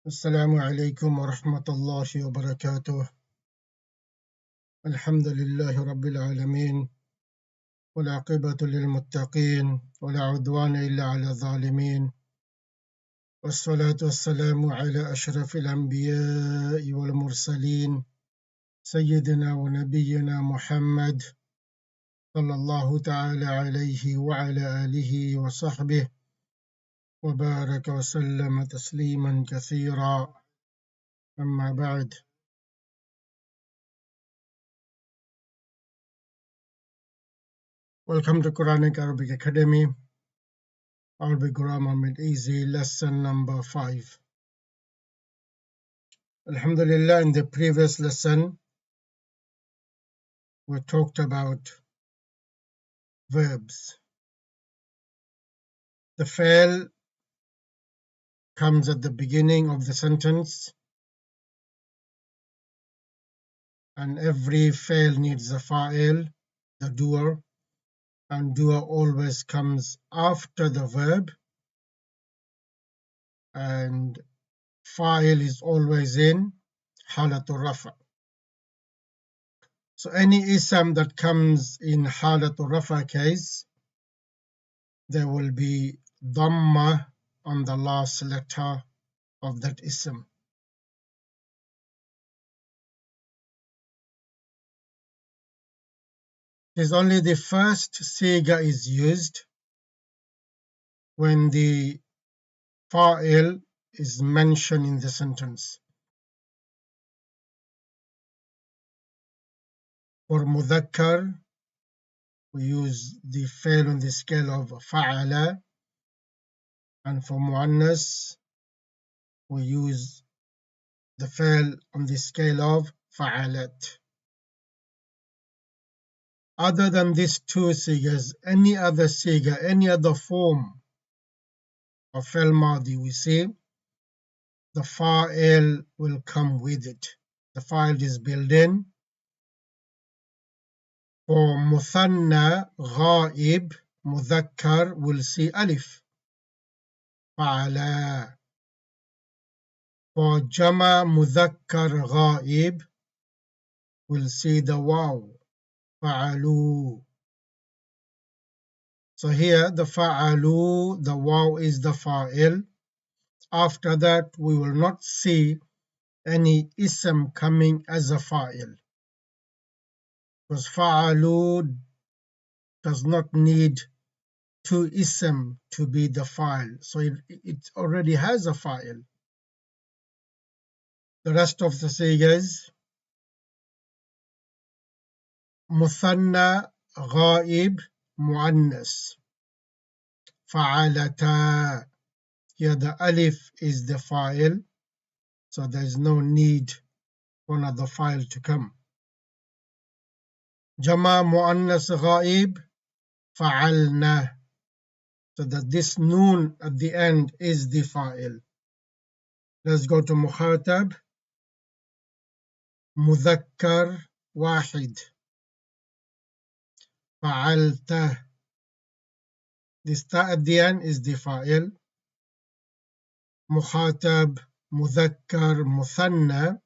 السلام عليكم ورحمة الله وبركاته. الحمد لله رب العالمين، والعاقبة للمتقين، ولا عدوان إلا على الظالمين، والصلاة والسلام على أشرف الأنبياء والمرسلين سيدنا ونبينا محمد صلى الله تعالى عليه وعلى آله وصحبه وبارك وسلم تسليما كثيرا. أما بعد. Welcome to Quranic Arabic Academy. Arabic Grammar Made Easy, lesson number 5. Alhamdulillah, in the previous lesson, we talked about verbs. The fa'il comes at the beginning of the sentence, and every fa'il needs a fa'il, the doer, and doer always comes after the verb, and fa'il is always in halatul rafa. So any ism that comes in halatul rafa case, there will be dhamma on the last letter of that ism. It is only the first siga is used when the fa'il is mentioned in the sentence. For mudhakkar, we use the fa'il on the scale of fa'ala, and for muannas, we use the fa'il on the scale of fa'alat. Other than these two sigas, any other siga, any other form of fi'l madi we see, the fa'il will come with it. The fa'il is built in. For muthanna, ghaib, mudhakkar, we'll see alif, fa'ala. For jama, mudhakkar, ghaib, we'll see the waw, fa'alu. So here the fa'alu, the waw is the fa'il. After that, we will not see any ism coming as a fa'il, because fa'alu does not need two ism to be the fa'il, so it already has a fa'il. The rest of the sigas, muthanna, ghaib, muannas, fa'alata. Here the alif is the fa'il, so there is no need for another fa'il to come. Jama, muannas, ghaib, fa'alna. So that this noon at the end is the fa'il. Let's go to mukhatab. Mudhakkar wahid, fa'alta. This ta at the end is the fa'il. Mukhatab, mudhakkar, muthanna,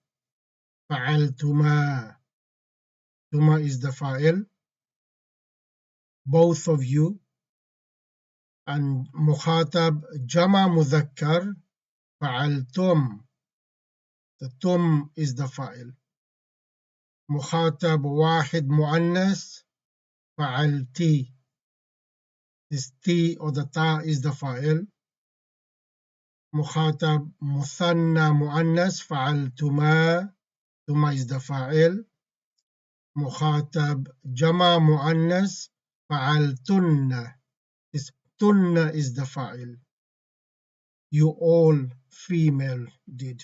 fa'altuma. Tuma is the fa'il. Both of you. And mukhatab, jama mudhakkar, fa'altum. The tum is the fa'il. Mukhatab wahid muannas, fa'alti. This ti or the ta is the fa'il. Mukhatab muthanna muannas, fa'altuma. Tuma is the fa'il. Mukhatab jama muannas, fa'altunna. This tunna is the fa'il. You all female did.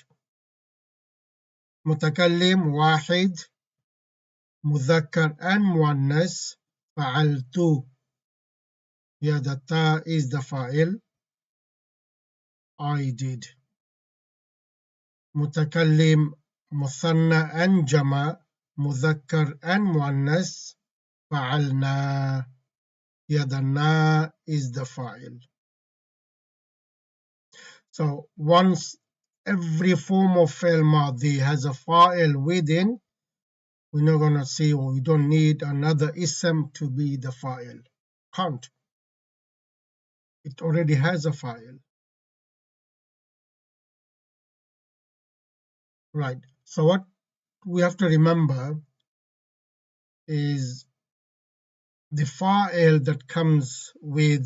Mutakallim wahid, mudhakkar and muannas, fa'altu. Here the ta is the fa'il. I did. Mutakallim muthanna and jama, mudhakkar and muannas, fa'alna. Here the na is the fa'il. So once every form of fi'l madi has a fa'il within, we're not going to see, or we don't need another ism to be the fa'il. Can't. It already has a fa'il. Right. So what we have to remember is the fa'il that comes with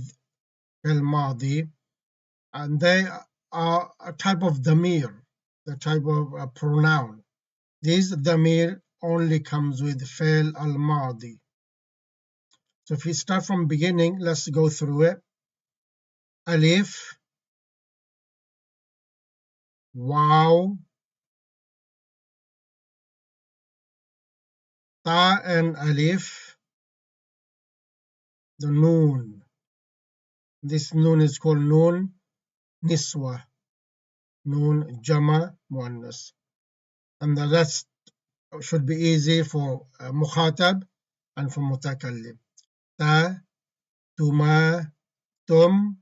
fi'l madi, and they are a type of damir, the type of a pronoun. This damir only comes with fi'l al-madi. So if we start from beginning, let's go through it. Alif, waw, ta and alif, the noon. This noon is called noon niswa, noon jama muannas. And the rest should be easy for mukhatab and for mutakallim. Ta, tuma, tum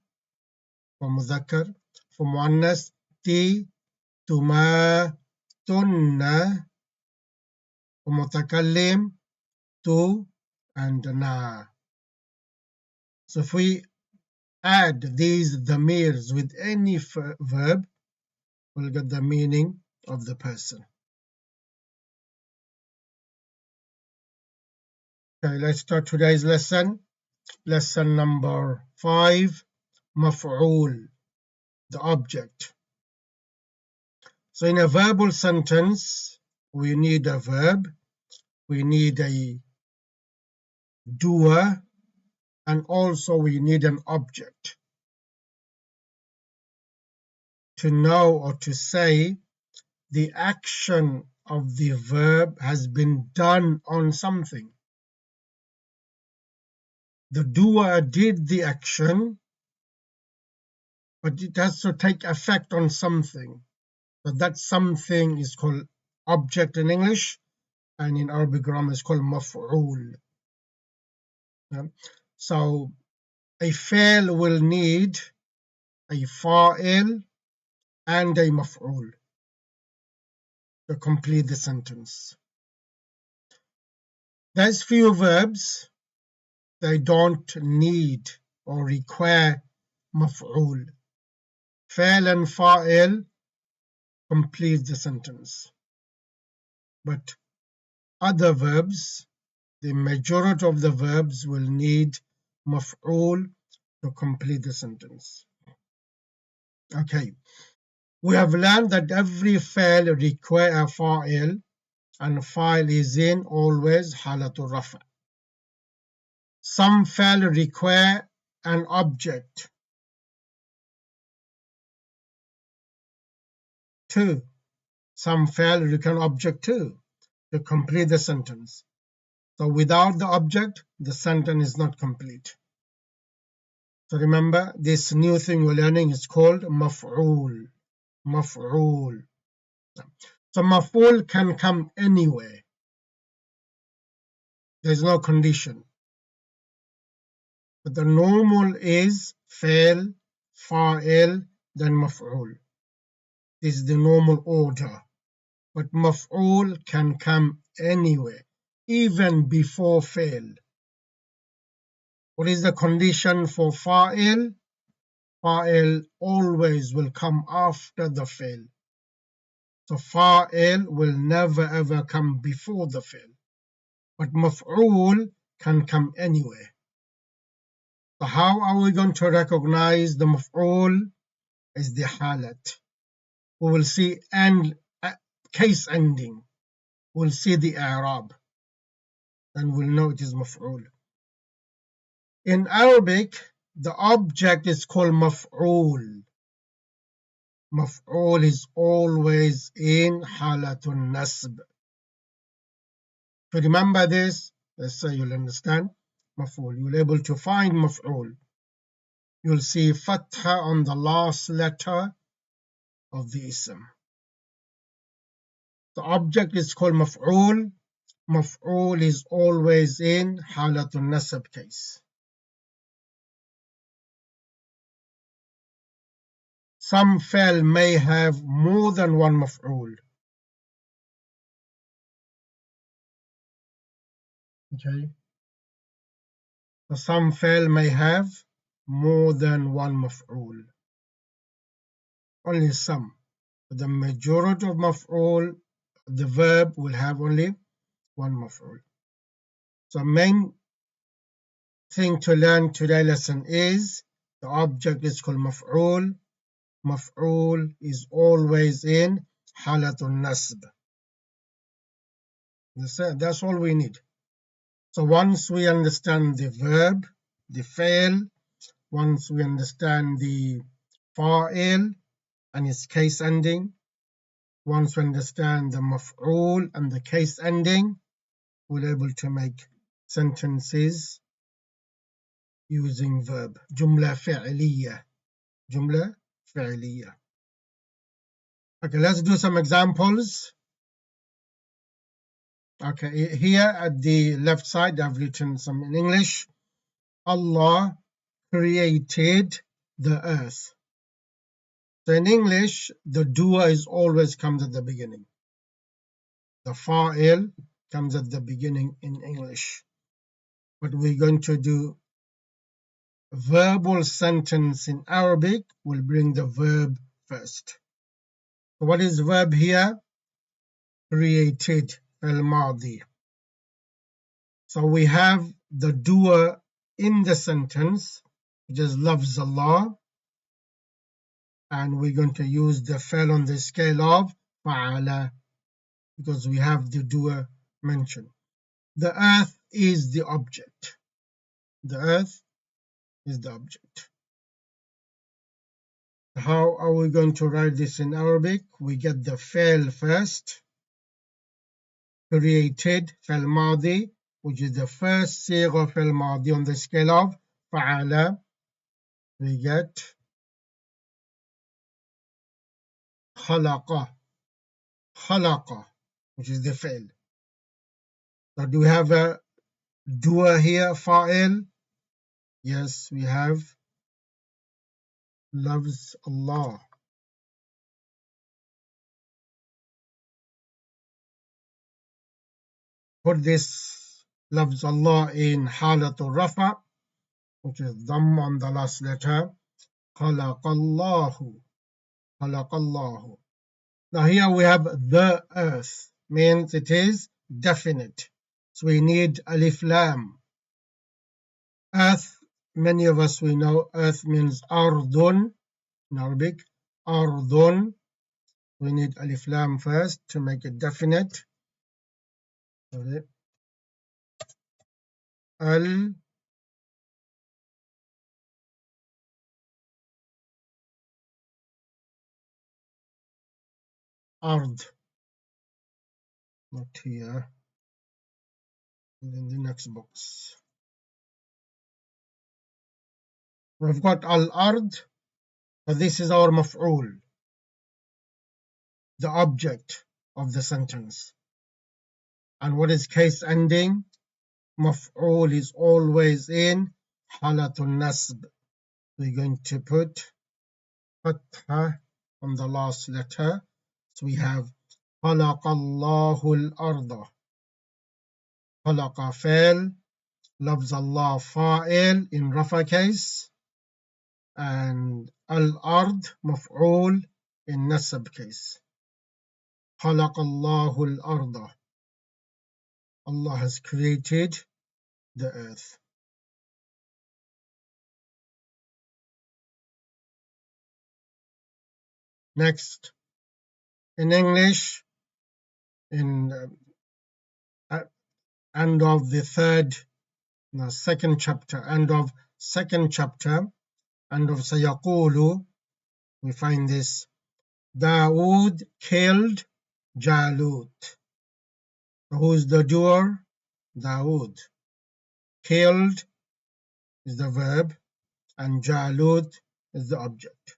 for mudhakkar. For muannas, ti, tuma, tunna. For mutakallim, tu and na. So if we add these damirs with any verb, we'll get the meaning of the person. Okay, let's start today's lesson. Lesson number 5, maf'ul, the object. So in a verbal sentence, we need a verb, we need a doer, and also we need an object. To know or to say the action of the verb has been done on something. The doer did the action, but it has to take effect on something. So that something is called object in English, and in Arabic grammar is called maf'ul. So a fi'l will need a fa'il and a maf'ul to complete the sentence. There's few verbs they don't need or require maf'ul. Fi'l and fa'il complete the sentence. But other verbs, the majority of the verbs will need maf'ul to complete the sentence. Okay, we have learned that every fi'l requires a fa'il, and fa'il is in always halatul rafa. Some fi'l require an object. 2. Some fi'l require an object too to complete the sentence. So without the object, the sentence is not complete. So remember, this new thing we're learning is called maf'ul. Maf'ul. So maf'ul can come anywhere. There's no condition. But the normal is fi'l, fa'il, then maf'ul. This is the normal order. But maf'ul can come anywhere, even before fi'l. What is the condition for fa'il? Fa'il always will come after the fi'l. So fa'il will never ever come before the fi'l. But maf'ul can come anywhere. So how are we going to recognize the maf'ul? Is the halat. We will see case ending. We'll see the i'rab. And we'll know it is maf'ul. In Arabic, the object is called maf'ul. Maf'ul is always in halatun nasb. To remember this, let's say you'll understand maf'ul. You'll be able to find maf'ul. You'll see fatha on the last letter of the ism. The object is called maf'ul. Maf'ul is always in halatun nasb case. some fi'l may have more than one maf'ul. Okay, so some fi'l may have more than one maf'ul. Only some. The majority of maf'ul, the verb will have only one maf'ul. So main thing to learn today lesson is the object is called maf'ul. Maf'ul is always in halatul nasb. That's all we need. So once we understand the verb, the fail, once we understand the fa'il and its case ending, once we understand the maf'ul and the case ending, we're able to make sentences using verb. Jumla fi'liya. Jumla fi'liya. Okay, let's do some examples. Okay, here at the left side, I've written some in English. Allah created the earth. So in English, the doer is always comes at the beginning. The fa'il comes at the beginning in English. But we're going to do verbal sentence in Arabic. We'll bring the verb first. So what is verb here? Created, al-madi. So we have the doer in the sentence, which is loves Allah. And we're going to use the fi'l on the scale of fa'ala, because we have the doer mentioned. The earth is the object. The earth is the object. How are we going to write this in Arabic? We get the fi'l first. Created, fi'l madi, which is the first sigha fi'l madi on the scale of fa'ala. We get khalaqa, khalaqa, which is the fi'l. So do we have a doer here, fa'il? Yes, we have loves Allah. Put this loves Allah in halatul rafa, which is dhamm on the last letter. Khalaqallahu, khalaqallahu. Now here we have the earth, means it is definite. So we need alif lam. Earth, many of us we know earth means ardun in Arabic. Ardun. We need alif lam first to make it definite. Al ard, not here, in the next box. We've got al ard, but this is our maf'ul, the object of the sentence. And what is case ending? Maf'ul is always in halatul nasb. We're going to put fatha on the last letter. So we have khalaqallahu al-arda. Khalaqa fa'il, loves Allah fa'il in rafa case, and al-ard maf'ul in nasab case. Khalaqallahu al-arda. Allah has created the earth. Next, in English, in end of the second chapter, end of Sayaqulu, we find this. Dawood killed Jalut. Who's the doer? Dawood. Killed is the verb, and Jalut is the object.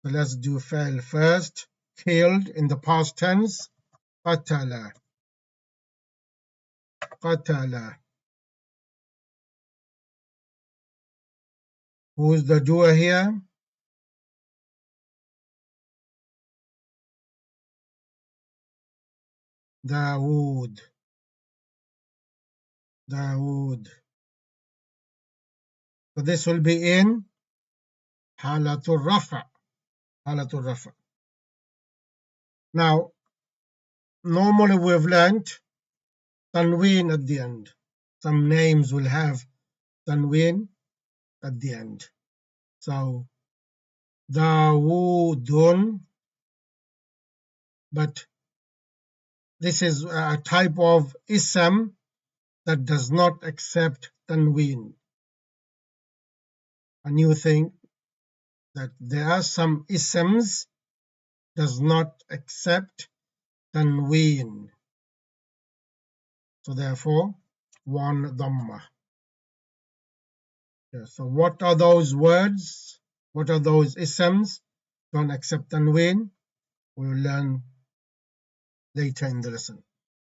So let's do fa'il first. Killed in the past tense. Qatala. Qatala. Who's the doer here? داود داود. So this will be in حالة الرفع. حالة الرفع. Now normally we've learned tanween at the end. Some names will have tanween at the end. So Dawoodun, but this is a type of ism that does not accept tanween. A new thing that there are some isms does not accept tanween. So therefore, one dhamma. Yeah, so what are those words? What are those isms? Don't accept tanween. We'll learn later in the lesson.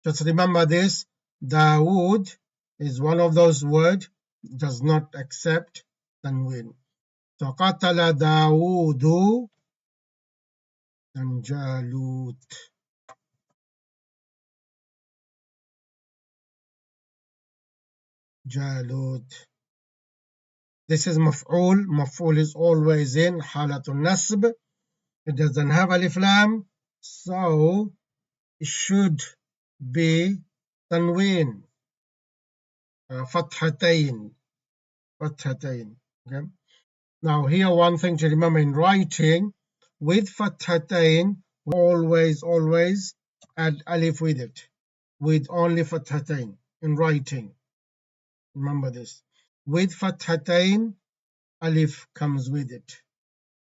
Just remember this. Dawood is one of those words does not accept tanween. So قتل داوود and Jalut. Jalut. This is maf'ul. Maf'ul is always in halatul nasb. It doesn't have alif lam, so it should be tanween. Fathatayn. Fathatayn. Okay. Now here one thing to remember in writing, with fathatayn, we always add alif with it. With only fathatayn in writing. Remember this. With fathatayn, alif comes with it.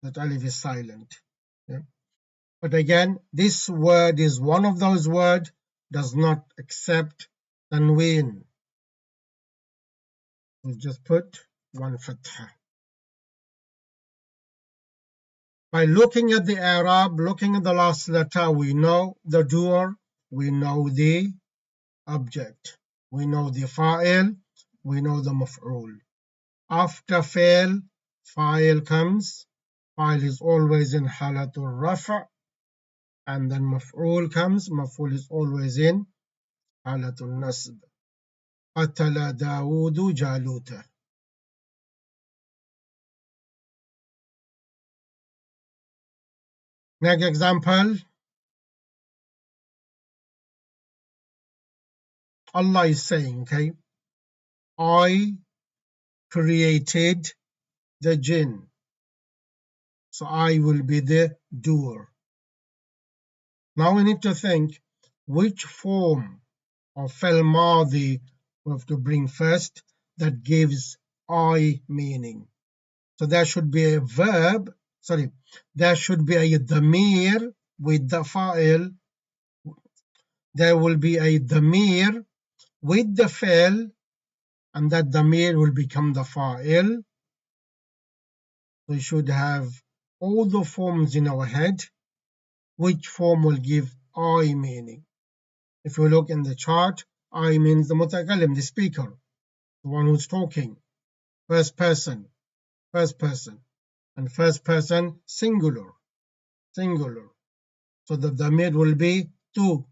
That alif is silent. Yeah. But again, this word is one of those words does not accept tanween. We just put one fatha. By looking at the Arab, looking at the last letter, we know the doer, we know the object, we know the fa'il, we know the maf'ul. After fail, fa'il comes. Fa'il is always in halatul rafa, and then maf'ul comes. Maf'ul is always in halatul nasb. قتل داود جالوت. Next example. Allah is saying, okay, I created the jinn. So I will be the doer. Now we need to think which form of fil madi we have to bring first that gives I meaning. So there should be a verb, there should be a damir with the fa'il. There will be a damir with the fa'il, and that damir will become the fa'il. We should have all the forms in our head. Which form will give I meaning? If we look in the chart, I means the mutakallim, the speaker, the one who's talking. First person, and first person singular. So the damir will be two.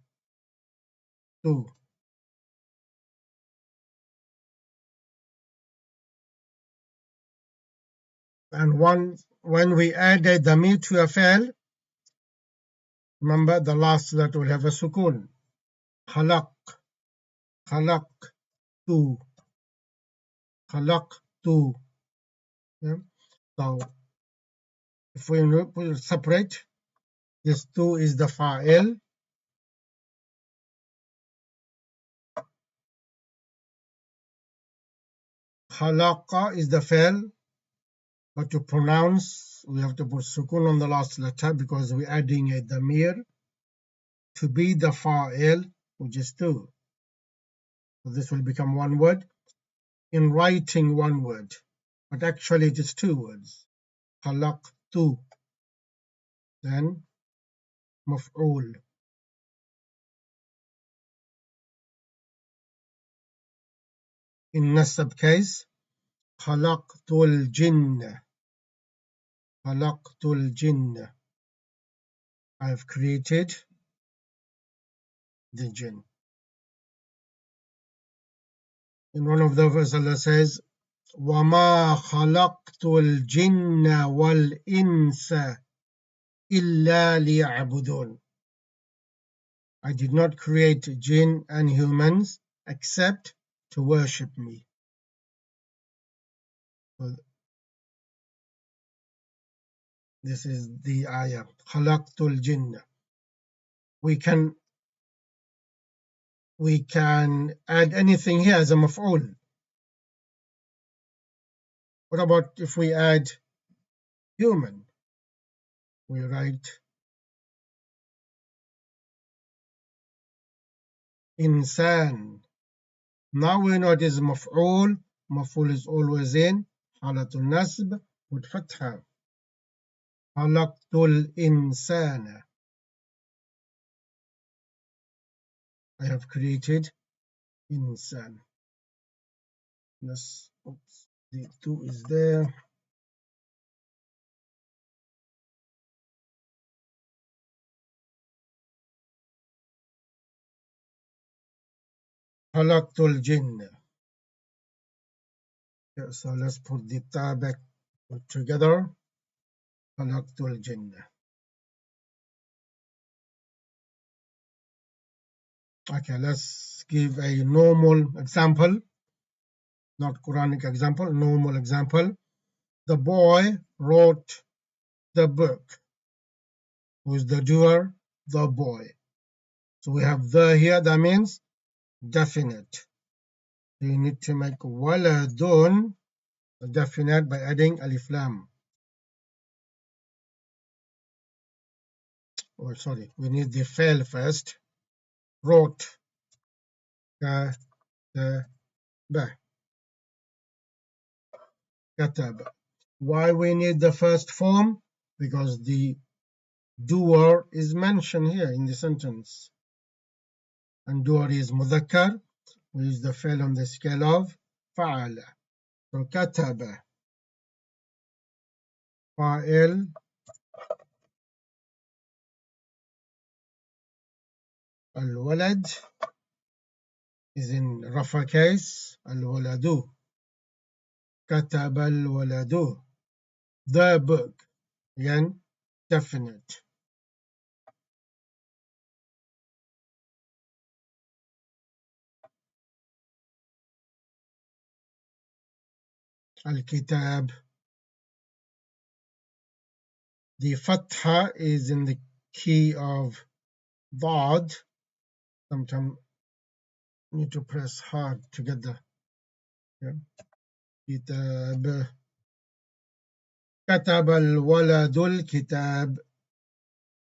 And when we add a damir to a fi'l, remember the last letter will have a sukun. Khalaq, khalaqtu. Yeah? So if we separate, this two is the fa'il. Khalaqa is the fi'l, but to pronounce, we have to put sukun on the last letter because we're adding a damir to be the fa'il, which is two. So this will become one word. In writing, one word, but actually it is two words. Khalaqtu, then maf'ul. In nasab case, khalaqtul jinn. I have created the jinn. In one of the verses Allah says, وَمَا خَلَقْتُ الْجِنَّ وَالْإِنسَ إِلَّا لِيَعْبُدُونَ. I did not create jinn and humans except to worship me. So this is the ayah. خَلَقْتُ الْجِنَّ. We can add anything here as a maf'ul. What about if we add human? We write insan. Now we know it is maf'ul. Maf'ul is always in halatul nasb with fatha. Khalaqtul insana. I have created insan. Yes, oops, the two is there. Khalaqtul jinn. So let's put the ta back together. Khalaqtul jinn. Okay, let's give a normal example, not Quranic example, normal example. The boy wrote the book. Who is the doer? The boy. So we have the here, that means definite. So you need to make waladun definite by adding alif lam. Oh, sorry, we need the fail first. Wrote. Katab. Why we need the first form? Because the doer is mentioned here in the sentence. And doer is mudhakkar, which is the fail on the scale of fa'ala. So kataba. Fa'il. Al-walad is in rafa case. Al-waladu. Kataba al-waladu. The book. Again, definite. Al-kitab. The fatha is in the key of Dad. Sometimes you need to press hard to get the kitab. كتب الولد الكتاب.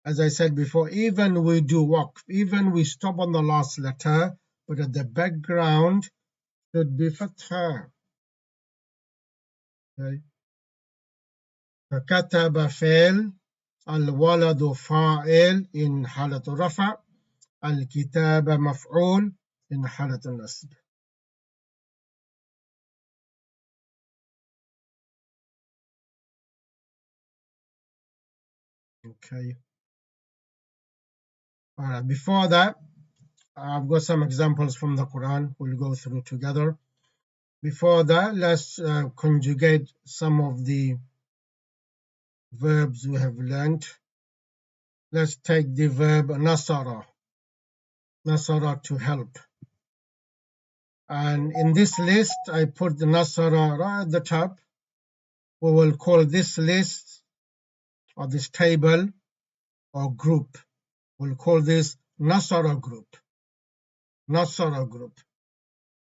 As I said before, even we do waqf, even we stop on the last letter, but at the background should be fatha. Okay. فكتب فعل الولد فاعل in حالة الرفع الكتاب مفعول in حالة النصب. Okay. All right. Before that, I've got some examples from the Quran we'll go through together. Before that, let's conjugate some of the verbs we have learned. Let's take the verb nasara, nasara to help. And in this list, I put the nasara right at the top. We will call this list or this table or group. We'll call this nasara group. Nasara group.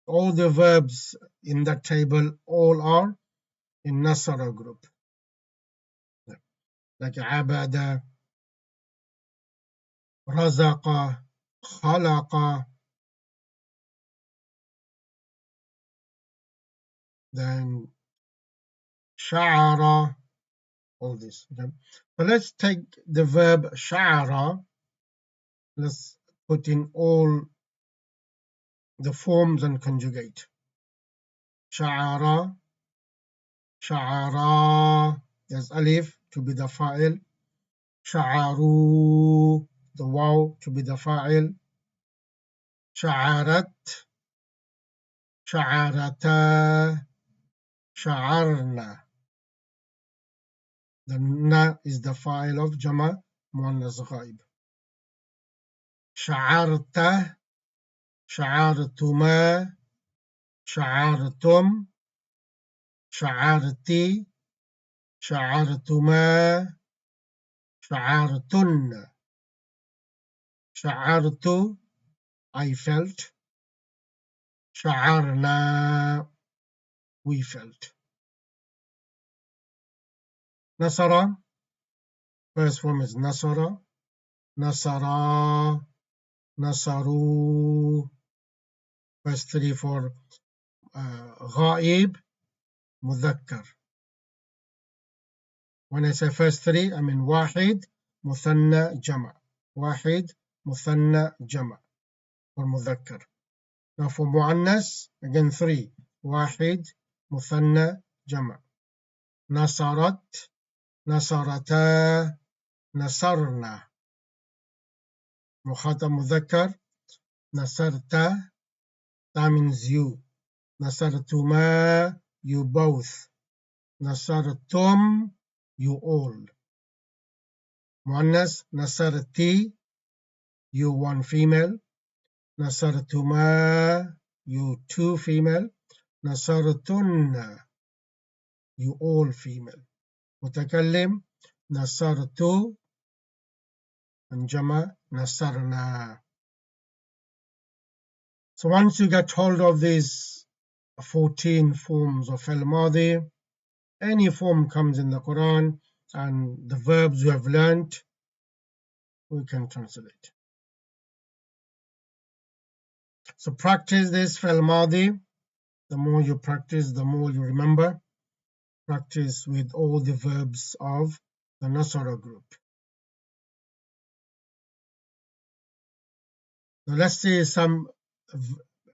All the verbs in that table all are in nasara group. Like abada, razaqa, khalaqa, then sha'ara, all this. Okay? So let's take the verb sha'ara. Let's put in all the forms and conjugate. Sha'ara, sha'ara, there's alif to be the fa'il. Sha'aru, the waw to be the fa'il. شعرت شعرتا شعرنا. The na is the file of Jama Muannas Ghaib. شعرت شعرتما شعرتم شعرتي شعرتما شعرتن. شعرت I felt. شعرنا we felt. Nasara, first form is Nasara, Nasara, Nasaru. Verse 3 for Ghaib, Mudhakkar. When I say first three, I mean Wahid, Muthanna, Jama. Wahid, Muthanna, Jama for Mudhakkar. Now for Muannas, again three. Wahid, Muthanna, Jama. Nasarat, Nasarata, Nasarna. Mukhatab Mudhakkar, Nasarta, that means you. Nasartuma, you both. Nasartum, you all. Muannas, Nasarti, you one female. Nasartuma, you two female. Nasartunna, you all female. Mutakallim, Nasartu, and Jama, Nasarna. So once you get hold of these 14 forms of al-Madi, any form comes in the Quran and the verbs you have learnt, we can translate. So practice this for al-Madi. The more you practice, the more you remember. Practice with all the verbs of the Nasara group. Now let's see some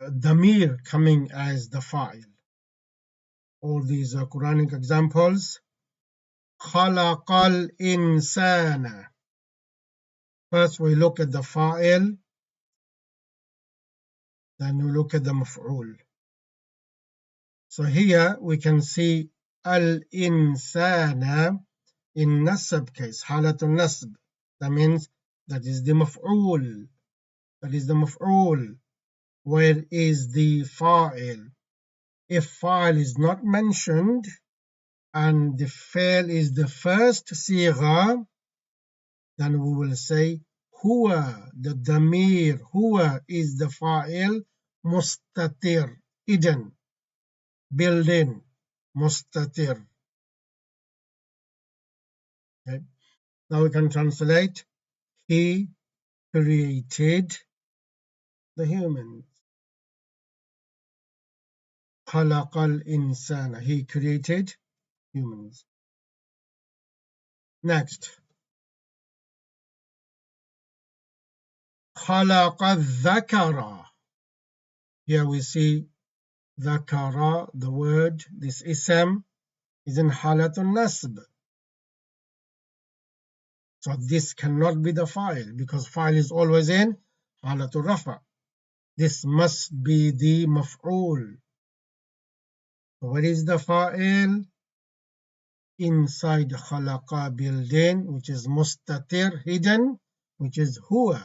damir coming as the fa'il. All these are Quranic examples. خلق الإنسان. First we look at the fa'il, then we look at the maf'ul. So here we can see al-insana in nasab case, halatul nasb. That means that is the maf'ul. That is the maf'ul. Where is the fa'il? If fa'il is not mentioned and the fa'il is the first sigha, then we will say huwa, the damir, huwa is the fa'il, mustatir, hidden, built in, mustatir. Okay. Now we can translate, he created the humans. خلق الإنسان, he created humans. Next. خلق الذكر. Here we see ذكر, the word, this ism is in halatul nasb. So this cannot be the file because file is always in halatul rafa. This must be the maf'ul. So what is the fa'il? Inside khalaqa, built in, which is mustatir, hidden, which is huwa.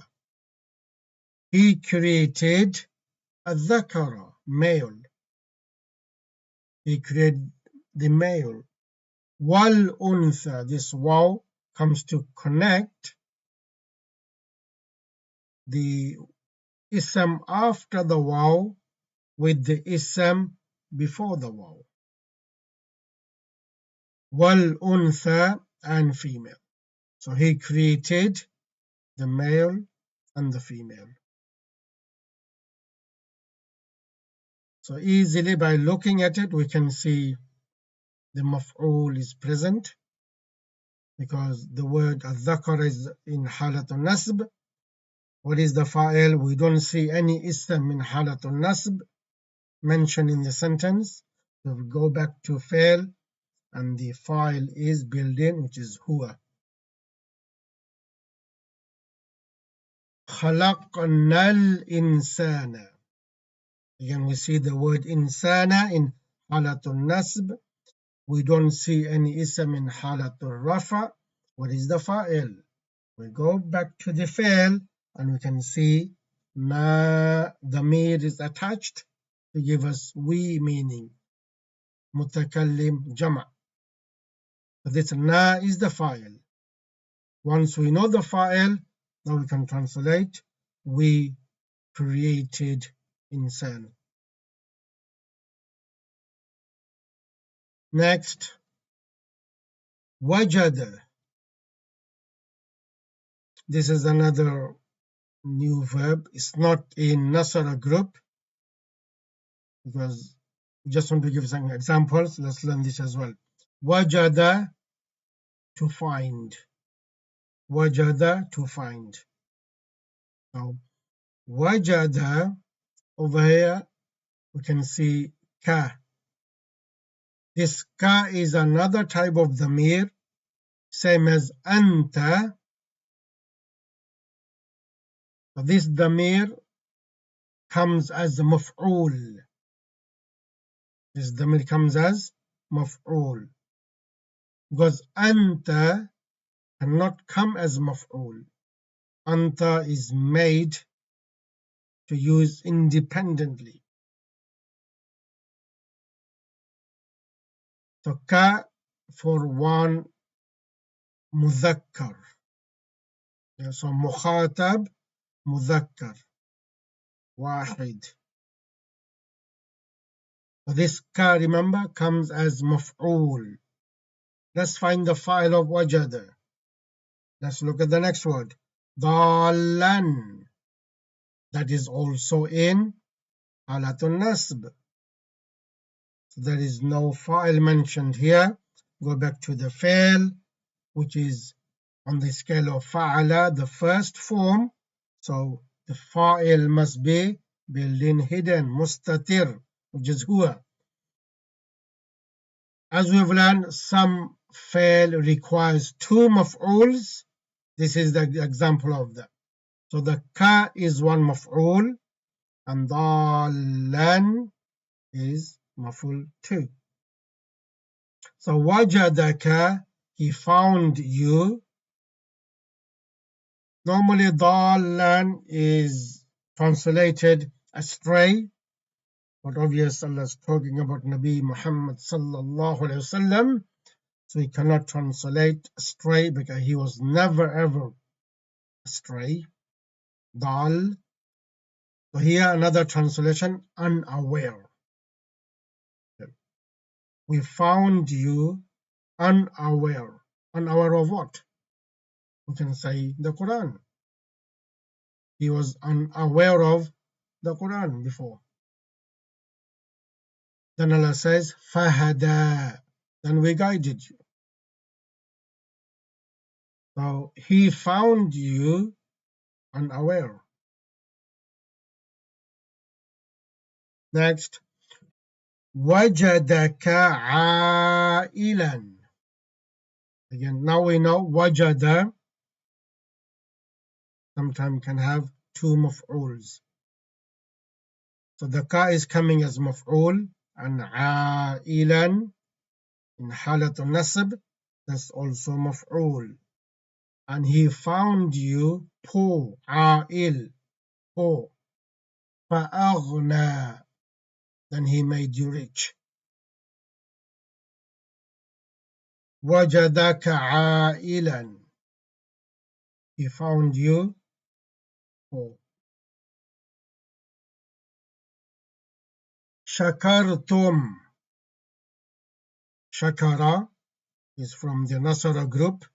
He created a dhakara, male. He created the male. Wal untha, this waw comes to connect the ism after the waw with the ism before the waw. Wal untha, and female. So he created the male and the female. So easily by looking at it, we can see the maf'ul is present because the word al-dhakar is in halatul nasb. What is the fa'il? We don't see any ism in halatul nasb mentioned in the sentence. So we go back to fa'il and the fa'il is built in, which is huwa. خلقنا الإنسان. Again, we see the word insana in halatul nasb. We don't see any ism in halatul rafa. What is the fa'il? We go back to the fail and we can see na damir is attached to give us we meaning. Mutakallim jama'. This na is the fa'il. Once we know the fa'il, now we can translate we created insan. Next, wajada. This is another new verb. It's not in Nasara group because we just want to give some examples. Let's learn this as well. Wajada, to find. Wajada, to find. Now, wajada, over here, we can see ka. This ka is another type of dhamir, same as anta. This dhamir comes as maf'ul. This dhamir comes as maf'ul. Because anta cannot come as maf'ul. Anta is made to use independently. So ka for one mudhakkar. So mukhatab, mudhakkar, wahid. So this ka, remember, comes as maf'ul. Let's find the file of wajada. Let's look at the next word. Dalan. That is also in halatun nasb. So there is no file mentioned here. Go back to the fail, which is on the scale of fa'ala, the first form. So the fa'il must be built-in hidden, mustatir, which is huwa. As we've learned, some fail requires two maf'uls. This is the example of that. So the ka is one maf'ul and dalan is maf'ul two. So wajadaka, he found you. Normally dalan is translated astray, but obviously Allah is talking about Nabi Muhammad sallallahu alaihi wasallam, so he cannot translate astray because he was never ever astray. Dal. So here another translation, unaware. We found you unaware. Unaware of what? We can say the Quran. He was unaware of the Quran before. Then Allah says, Fahada. Then we guided you. So he found you unaware. Next, wajadaka ailan. Again, now we know wajada sometimes can have two maf'uls. So the ka is coming as maf'ul and ailan in halatul nasb, that's also maf'ul. And he found you poor, ail, poor. فَأَغْنَى, then he made you rich. وَجَدَكَ عَائِلًا, he found you poor. شَكَرْتُمْ, Shakara is from the Nasara group.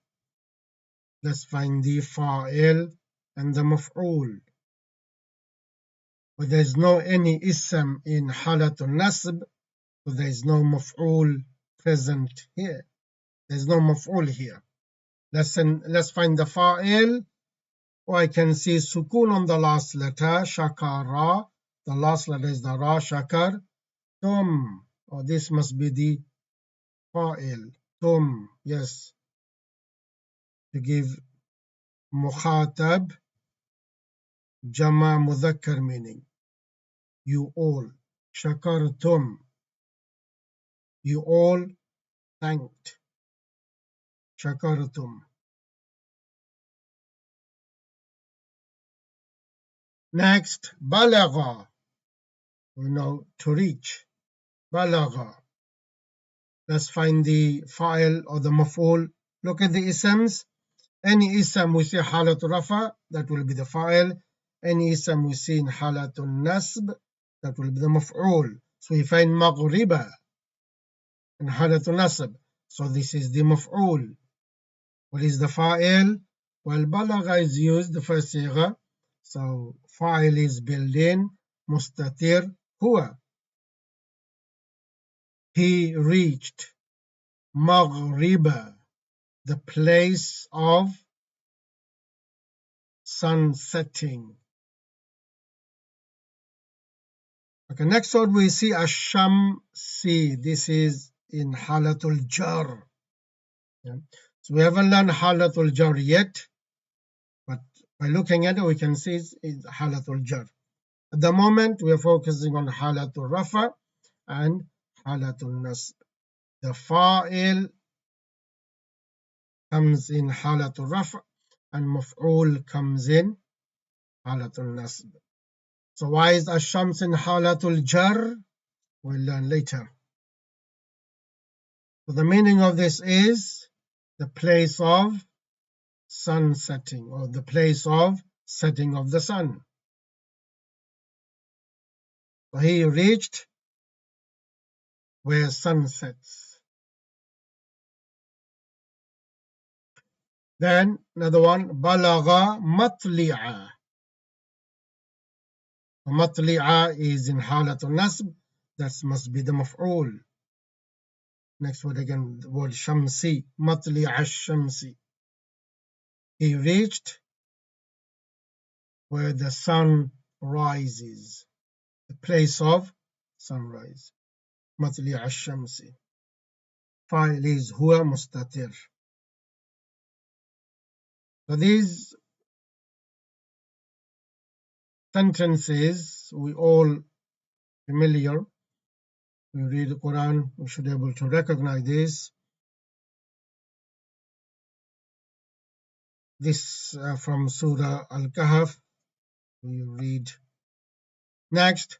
Let's find the fa'il and the maf'ul. But there is no any ism in halatul nasb, so there is no maf'ul present here. There is no maf'ul here. Let's find the fa'il. Or I can see sukun on the last letter, shakara. The last letter is the ra, shakar. Tum. Oh, this must be the fa'il. Tum, yes. To give mukhatab Jama mudhakkar meaning you all. Shakartum, you all thanked. Shakartum. Next, balagha, we know to reach. Balagha. Let's find the fa'il or the maf'ul. Look at the isms. Any ism we see halatul rafa, that will be the fa'il. Any ism we see in halatul nasb, that will be the maf'ul. So we find maghriba in halatul nasb. So this is the maf'ul. What is the fa'il? Well, balagha is used, the first sigha. So fa'il is built in. Mustatir huwa. He reached maghriba, the place of sun setting. Okay, next word we see ash-shamsi. This is in halatul jar. Yeah. So we haven't learned halatul jar yet, but by looking at it, we can see it's halatul jar. At the moment, we are focusing on halatul rafa and halatul nasb. The fa'il comes in halatul rafa and maf'ul comes in halatul nasb. So why is ash-shams in halatul jar? We'll learn later. So the meaning of this is the place of sun setting, or the place of setting of the sun. So he reached where sun sets. Then another one, balagha matli'a. Matli'a is in halatul nasb. That must be the maf'ul. Next word again, the word shamsi. Matli'a shamsi. He reached where the sun rises, the place of sunrise. Matli'a shamsi. Fa'il is huwa mustatir. So these sentences we all familiar. We read the Quran, we should be able to recognize this. This from Surah Al-Kahf. We read next.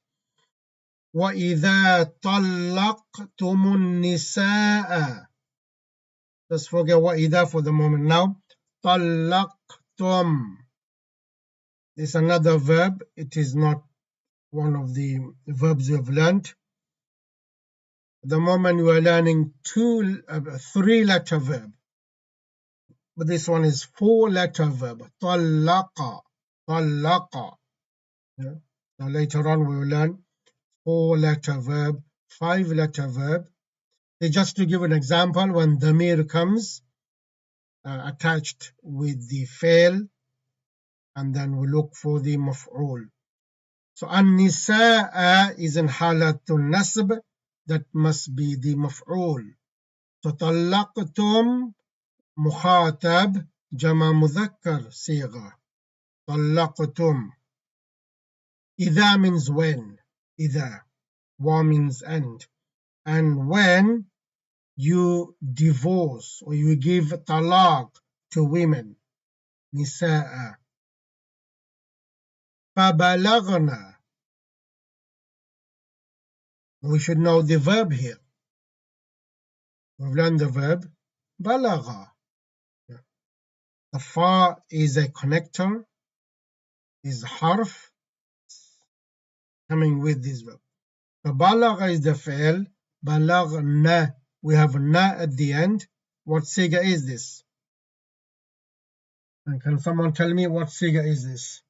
وَإِذَا طَلَّقْتُمُ النِّسَاءَ. Let's forget وَإِذَا for the moment now. طَلَّقْتُمْ. This is another verb. It is not one of the verbs we have learned. At the moment we are learning three-letter verb. But this one is four-letter verb. طَلَّقَ. طَلَّقَ. Yeah. Now later on we will learn four-letter verb, five-letter verb. Just to give an example, when damir comes attached with the fail, and then we look for the maf'ul. So an-nisaa is in halatul nasb. That must be the maf'ul. So طلقتم مخاطب جمع مذكر صيغة. طلقتم. إذا means when. إذا. Wa means and when you divorce or you give talaq to women. Nisaa. فبلغنا. We should know the verb here. We've learned the verb balagha. The fa is a connector, is harf coming with this verb. The balagha is the fail. Balagna. We have na at the end. What siga is this? And can someone tell me what siga is this?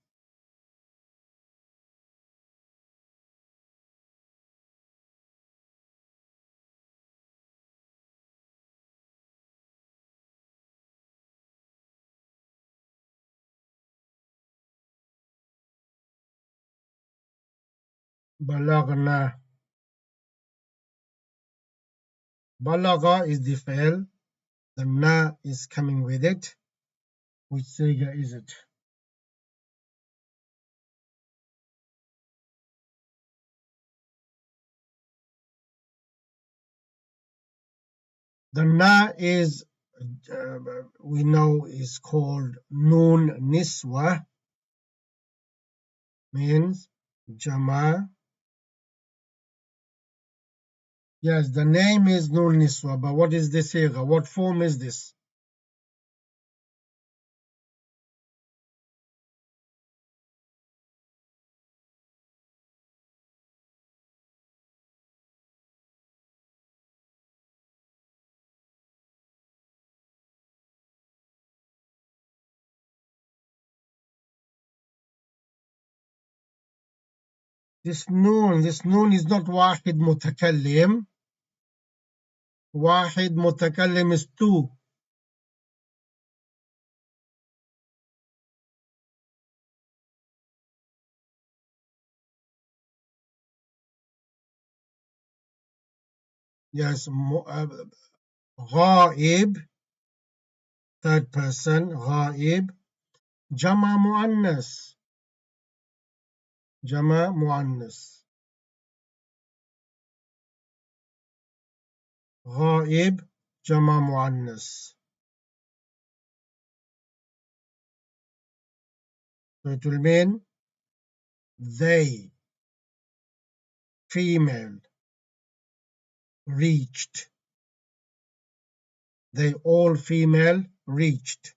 Balagna. Balagha is the fail. The na is coming with it. Which siga is it? The na is, we know, is called Noon Niswa, means Jama. Yes, the name is Noon Niswa, but what is the sigha? What form is this? This noon is not wahid mutakallim. Wahid mutakallim is two. Yes, ghaib, third person, ghaib. Jama muannas, jama muannas. Ghaib, jama muannas. So it will mean they, female, reached. They all female reached.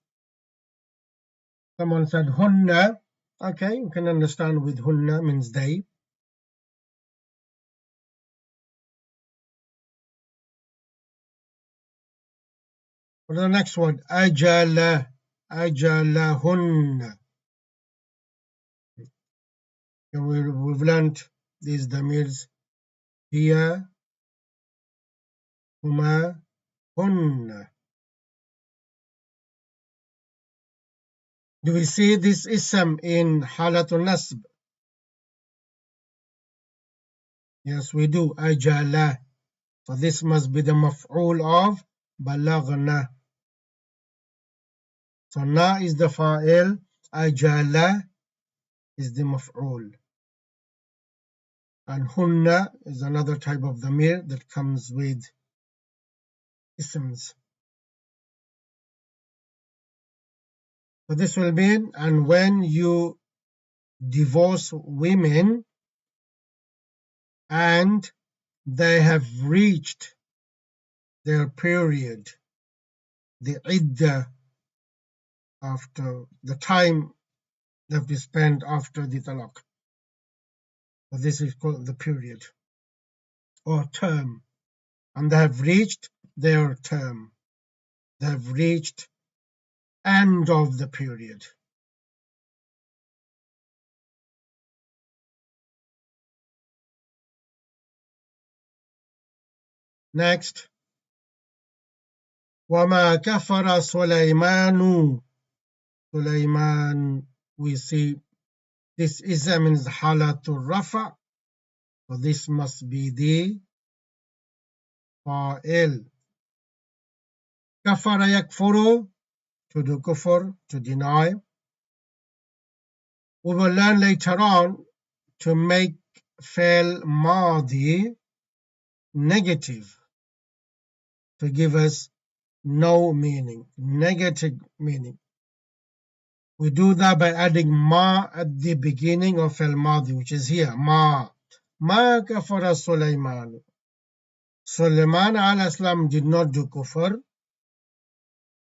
Someone said hunna. Okay, you can understand with hunna means they. For the next word, ajala, ajalahunna. We've learned these damirs here, huma, hunna. Do we see this ism in halatul nasb? Yes, we do. Ajala. So this must be the maf'ul of balagna. So na is the fa'il, ajala is the maf'ul. And hunna is another type of damir that comes with isms. So this will mean, and when you divorce women and they have reached their period, the iddah, after the time they have to spend after the talaq. So this is called the period or term. And they have reached their term. They have reached end of the period. Next, وَمَا كَفَرَ سُلَيْمَانُ. Sulaiman, we see this ism means halatul rafa. So this must be the fa'il. Kafara yakfuru, to do kufr, to deny. We will learn later on to make fail madi negative, to give us no meaning, negative meaning. We do that by adding ma at the beginning of al madi, which is here, ma. Ma kafara Sulaiman. Sulaiman alayhi salam did not do kufr.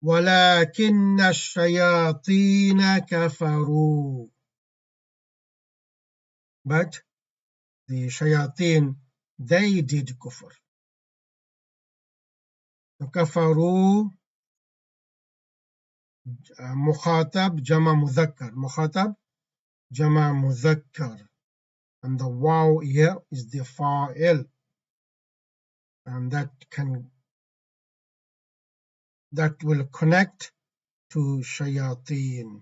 ولكن الشياطين كفروا. But the shayateen, they did kufr. كفروا مخاطب جمع مذكر. مخاطب جمع مذكر. And the waw here is the fa'il. And that will connect to shayateen.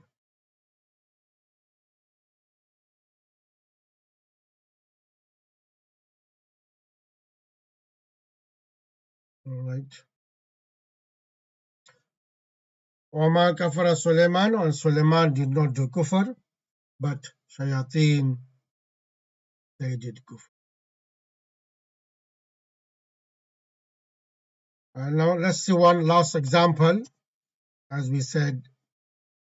All right. وَمَا كَفَرَ Sulaiman, and Sulaiman did not do kufr, but shayateen, they did kufr. Now let's see one last example. As we said,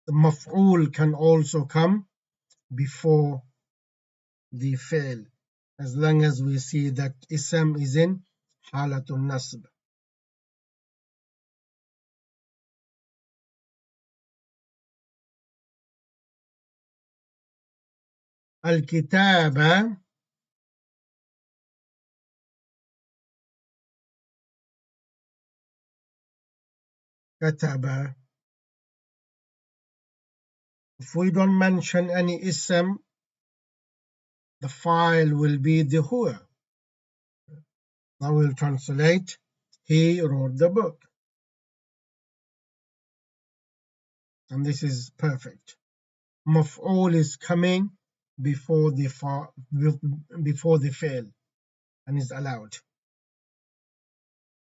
the maf'ul can also come before the fail, as long as we see that ism is in halatun nasb. Al-kitaba kataba. If we don't mention any ism, the file will be the huwa. Now we'll translate. He wrote the book. And this is perfect. Maf'ul is coming before the fail and is allowed.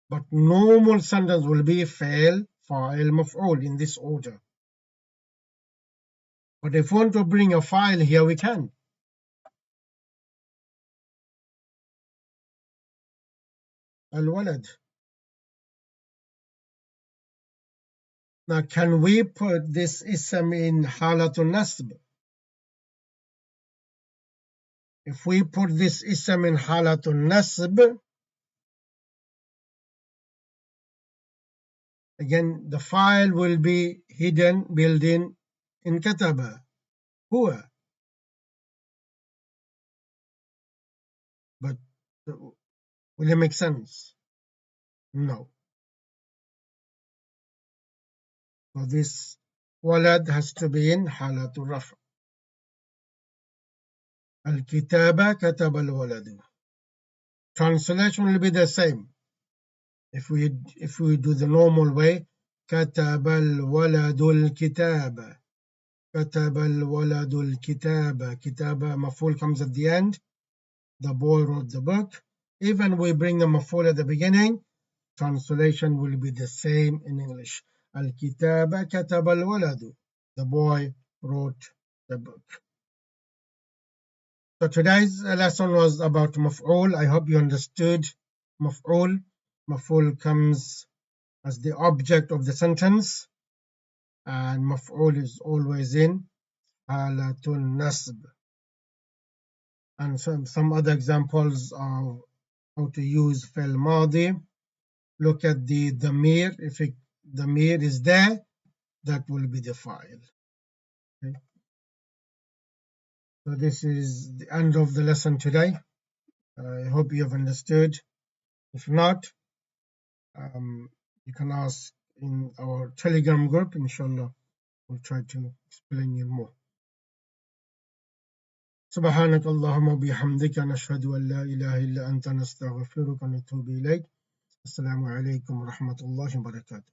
But normal sentence will be fail, fa'il, maf'ul in this order. But if we want to bring a file here, we can. Al-walad. Now, can we put this ism in halatul nasb? If we put this ism in halatul nasb, again, the file will be hidden, built in kataba, huwa. But will it make sense? No. So this walad has to be in halatul raf. Al-kitaba kataba al-waladu. Translation will be the same. If we do the normal way, kataba al-waladu al-kitaba. Kataba al-waladu al-kitaba. Kitaba, maf'ul comes at the end. The boy wrote the book. Even we bring the maf'ul at the beginning, translation will be the same in English. Al-kitaba kataba al-waladu. The boy wrote the book. So today's lesson was about maf'ul. I hope you understood maf'ul. Maf'ul comes as the object of the sentence, and maf'ul is always in halatun nasb. And some other examples of how to use fi'l madi. Look at the damir. If the damir is there, that will be the file. Okay. So this is the end of the lesson today. I hope you have understood. If not, you can ask in our Telegram group. Inshallah, we'll try to explain you more. سبحانك اللهم وبحمدك نشهد أن لا إله إلا أنت نستغفرك ونتوب إليك. السلام عليكم ورحمة الله وبركاته.